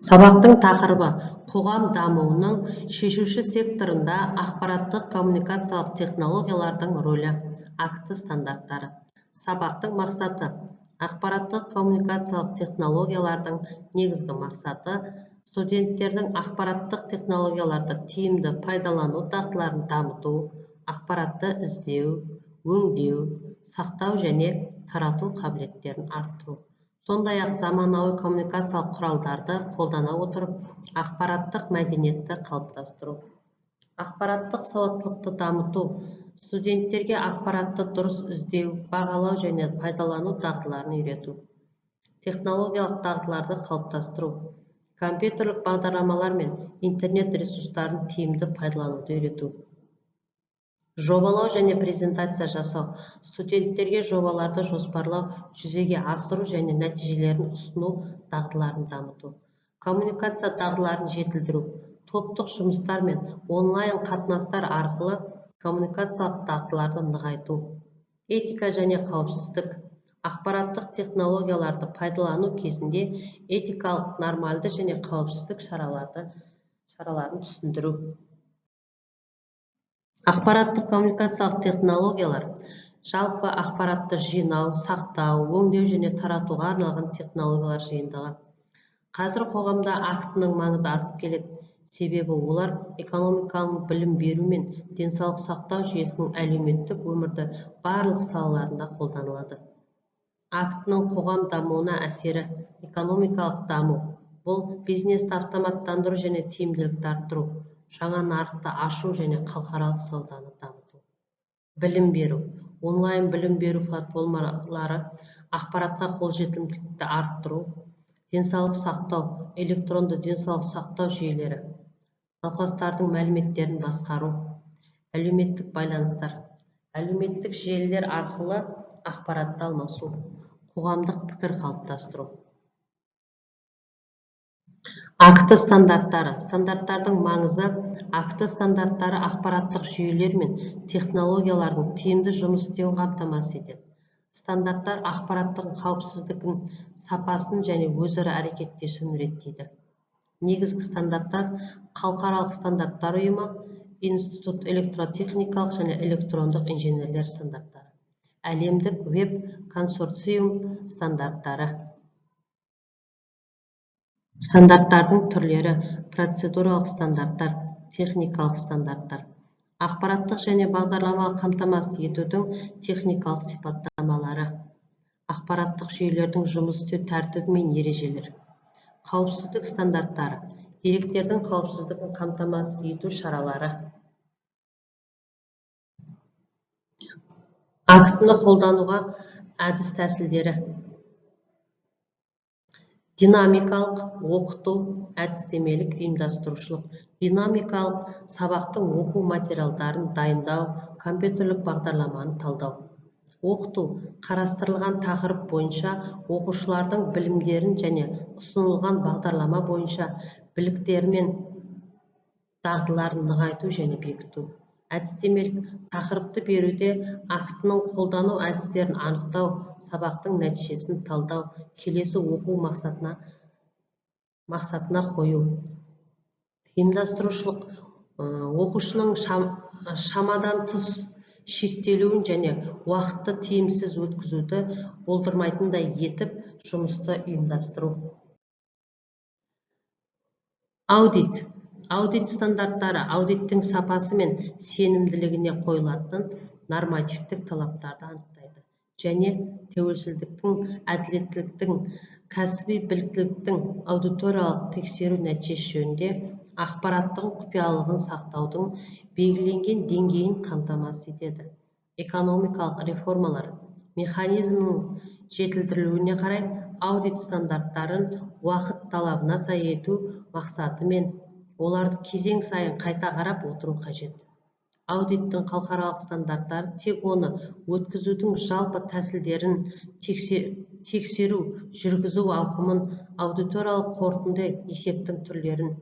Сабақтың тақырыбы қоғам дамуының шешуші секторында ақпараттық коммуникациялық технологиялардың рөлі, акті стандарттары. Сабақтың мақсаты ақпараттық коммуникациялық технологиялардың негізгі мақсаты студенттердің ақпараттық технологияларды тиімді пайдалану дағдыларын дамыту, ақпаратты іздеу, өңдеу, сақтау және тарату қабілеттерін арттыру. Сондай-ақ заманауи коммуникациялық құралдарды қолдана отырып ақпараттық мәдениетті қалыптастыру. Ақпараттық сауаттылықты дамыту, студенттерге ақпаратты дұрыс іздеу, бағалау және пайдалану дағдыларын үйрету. Технологиялық дағдыларды қалыптастыру, компьютерлік бағдарламалар мен интернет ресурстарын тиімді пайдалануды үйрету. Жобалау және презентация жасау, студенттерге жобаларды жоспарлау, жүзеге асыру және нәтижелерін ұсыну дағдыларын дамыту. Коммуникация дағдыларын жетілдіру, топтық жұмыстар мен онлайн қатынастар арқылы коммуникациялық дағдыларды нығайту. Этика және қауіпсіздік, ақпараттық технологияларды пайдалану кезінде этикалық, нормальды және қауіпсіздік шараларын түсіндіру. Ақпараттық коммуникациялық технологиялар жалпы ақпаратты жинау, сақтау, өңдеу және таратуға арналған технологиялар жиынтығы. Қазір қоғамда актінің маңызы артып келеді, себебі олар экономиканың, білім беру мен денсаулық сақтау жүйесінің әлеуметтік өмірді барлық салаларында қолданылады. Актінің қоғам дамуына әсері экономикалық даму. Бұл бизнесті автоматтандыру және тиімділікті арттыру, жаңа нарықты ашу және халықаралық сауданы дамыту. Білім беру. Онлайн білім беру платформалары ақпаратқа қолжетімділікті арттыру, денсаулық сақтау, электронды денсаулық сақтау жүйелері, науқастардың мәліметтерін басқару, әлеуметтік байланыстар, әлеуметтік желілер арқылы ақпаратты алмасу, қоғамдық пікір қалыптастыру. Акті стандарттары. Стандарттардың маңызы акті стандарттары ақпараттық жүйелер мен технологиялардың тиімді жұмыс істеуін қамтамасыз етеді. Стандарттар ақпараттың қауіпсіздігін, сапасын және өзара әрекеттесуін реттейді. Негізгі стандарттар халықаралық стандарттар ұйымы, институт электротехникалық және электрондық инженерлер стандарттары, әлемдік веб консорциум стандарттары. Стандарттардың түрлері: процедуралық стандарттар, техникалық стандарттар, ақпараттық және бағдарламалық қамтамасыз етудің техникалық сипаттамалары, ақпараттық жүйелердің жұмыс істеу тәртібі мен ережелер, қауіпсіздік стандарттары, деректердің қауіпсіздігін қамтамасыз ету шаралары. Актіні қолдануға әдіс тәсілдері: динамикалық оқыту, әдістемелік ұйымдастырушылық. Динамикалық сабақтың оқу материалдарын дайындау, компьютерлік бағдарламаны талдау. Оқыту қарастырылған тақырып бойынша оқушылардың білімдерін және ұсынылған бағдарлама бойынша біліктері мен дағдыларын нығайту және бекіту. Әдістемелік тақырыпты беруде актінің қолдану әдістерін анықтау, сабақтың нәтижесін талдау, келесі оқу мақсатына қою. Ұйымдастырушылық оқушының шамадан тыс шектелуін және уақытты тиімсіз өткізуді болдырмайтындай етіп жұмысты ұйымдастыру. Аудит. Аудит стандарттары аудиттің сапасы мен сенімділігіне қойылатын нормативтік талаптарды анықтайды және тәуелсіздіктің, әділеттіліктің, кәсіби біліктіліктің, аудиториялық тексеру нәтижесі жөнінде ақпараттың құпиялығын сақтаудың белгіленген деңгейін қамтамасыз етеді. Экономикалық реформалар механизмінің жетілдірілуіне қарай аудит стандарттарын уақыт талабына сай ету мақсатымен оларды кезең сайын қайта қарап отыру қажет. Аудиттің халықаралық стандарттары тек оны өткізудің жалпы тәсілдерін, тексеру, жүргізу ауқымын, аудиториялық қорытынды есептің түрлерін,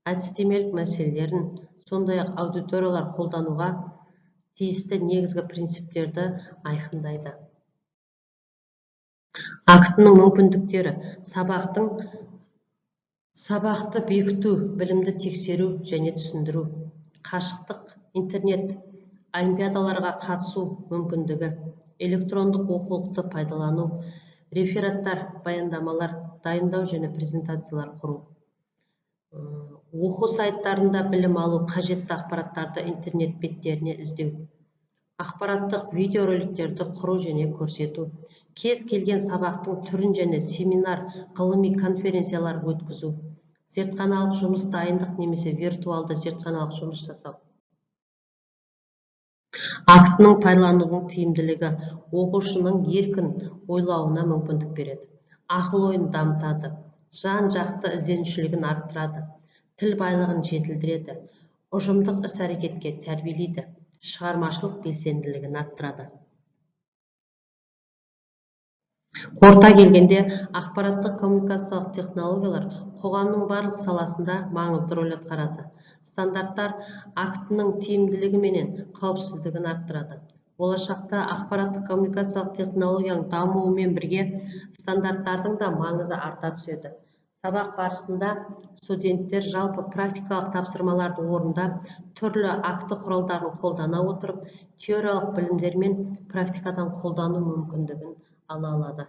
әдістемелік мәселелерін, сондай-ақ аудиториялар қолдануға тиісті негізгі принциптерді айқындайды. Актінің мүмкіндіктері: сабақтың Сабақты бекіту, білімді тексеру және түсіндіру. Қашықтық, интернет, олимпиадаларға қатысу мүмкіндігі, электрондық оқулықты пайдалану, рефераттар, баяндамалар дайындау және презентациялар құру. Оқу сайттарында білім алу, қажетті ақпараттарды интернет беттеріне іздеу. Ақпараттық видеороликтерді құру және көрсету. Кез келген сабақтың түрін және семинар, ғылыми конференциялар өткізу. Зертханалық жұмыс дайындық немесе виртуалды зертханалық жұмыс жасау. Актінің пайдаланудың тиімділігі оқушының еркін ойлауына мүмкіндік береді. Ақыл ойын дамытады, жан-жақты ізденушілігін арттырады, тіл байлығын жетілдіреді, ұжымдық іс-әрекетке тәрбиелейді, шығармашылық белсенділігін арттырады. Қорыта келгенде, ақпараттық коммуникациялық технологиялар қоғамның барлық саласында маңызды рөл атқарады. Стандарттар актінің тиімділігі менен қауіпсіздігін арттырады. Болашақта ақпараттық коммуникациялық технологияның дамуымен бірге стандарттардың да маңызы арта түседі. Сабақ барысында студенттер жалпы практикалық тапсырмаларды орындап, түрлі акты құралдарын қолдана отырып, теориялық білімдер мен практикадан қолдану мүмкіндігін ала алады.